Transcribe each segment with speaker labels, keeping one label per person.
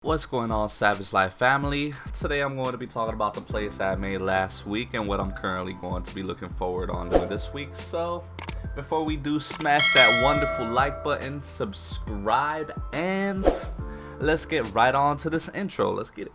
Speaker 1: What's going on, Savage Life family? Today I'm going to be talking about the plays I made last week and what I'm currently going to be looking forward on doing this week. So before we do, smash that wonderful like button, subscribe, and let's get right on to this intro. Let's get it.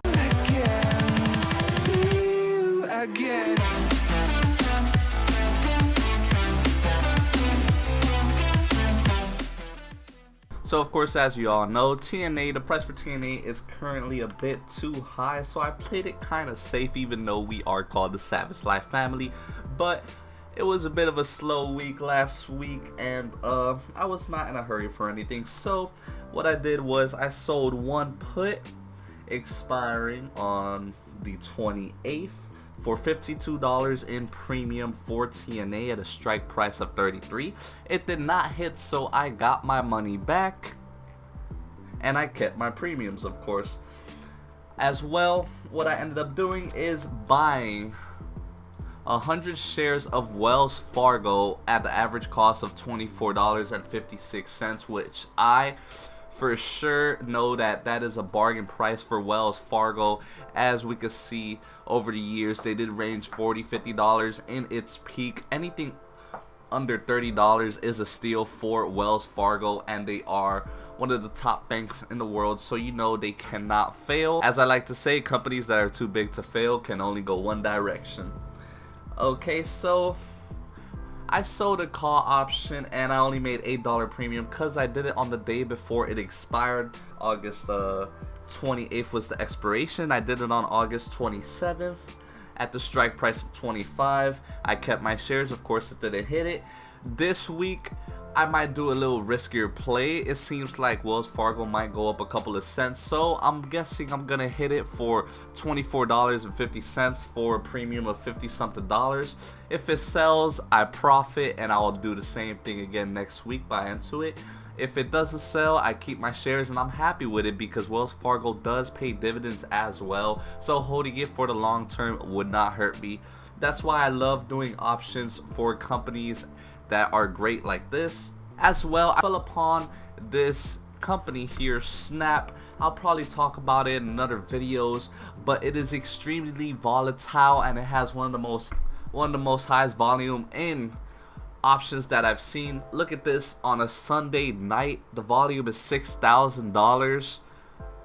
Speaker 1: So of course, as you all know, the price for TNA is currently a bit too high, so I played it kind of safe even though we are called the Savage Life family. But it was a bit of a slow week last week, and I was not in a hurry for anything. So what I did was I sold one put expiring on the 28th for $52 in premium for TNA at a strike price of $33. It did not hit, so I got my money back and I kept my premiums, of course. As well, what I ended up doing is buying 100 shares of Wells Fargo at the average cost of $24.56, which I for sure know that is a bargain price for Wells Fargo. As we could see over the years, they did range $40-50 in its peak. Anything under $30 is a steal for Wells Fargo, and they are one of the top banks in the world, so you know they cannot fail. As I like to say, companies that are too big to fail can only go one direction. Okay, so I sold a call option and I only made $8 premium because I did it on the day before it expired. August 28th was the expiration. I did it on August 27th at the strike price of $25. I kept my shares, of course it didn't hit it. This week I might do a little riskier play. It seems like Wells Fargo might go up a couple of cents, so I'm guessing I'm gonna hit it for $24.50 for a premium of 50 something dollars. If it sells, I profit, and I'll do the same thing again next week, buy into it. If it doesn't sell, I keep my shares and I'm happy with it because Wells Fargo does pay dividends as well, so holding it for the long term would not hurt me. That's why I love doing options for companies that are great like this. As well, I fell upon this company here, Snap. I'll probably talk about it in other videos, but it is extremely volatile and it has one of the most highest volume in options that I've seen. Look at this, on a Sunday night the volume is $6,000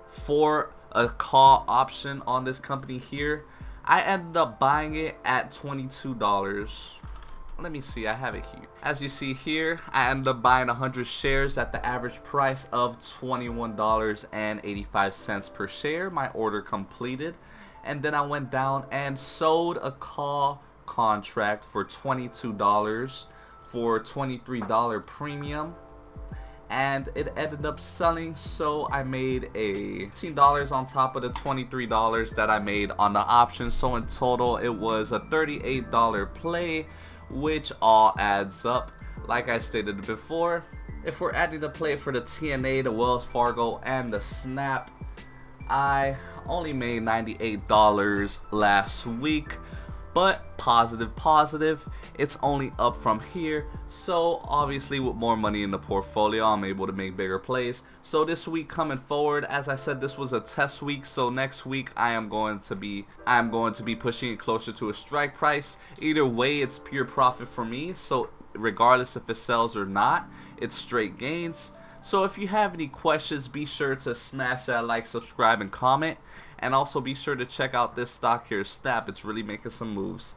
Speaker 1: for a call option on this company here. I ended up buying it at $22. Let me see, I have it here. As you see here, I ended up buying 100 shares at the average price of $21.85 per share. My order completed, and then I went down and sold a call contract for $22 for $23 premium, and it ended up selling, so I made a $15 on top of the $23 that I made on the option. So in total it was a $38 play, which all adds up. Like I stated before, if we're adding the play for the TNA, the Wells Fargo, and the Snap, I only made $98 last week, but positive, it's only up from here. So obviously with more money in the portfolio, I'm able to make bigger plays. So this week coming forward, as I said, this was a test week, so next week I am going to be pushing it closer to a strike price. Either way, it's pure profit for me, so regardless if it sells or not, it's straight gains. So if you have any questions, be sure to smash that like, subscribe, and comment. And also be sure to check out this stock here, Snap. It's really making some moves.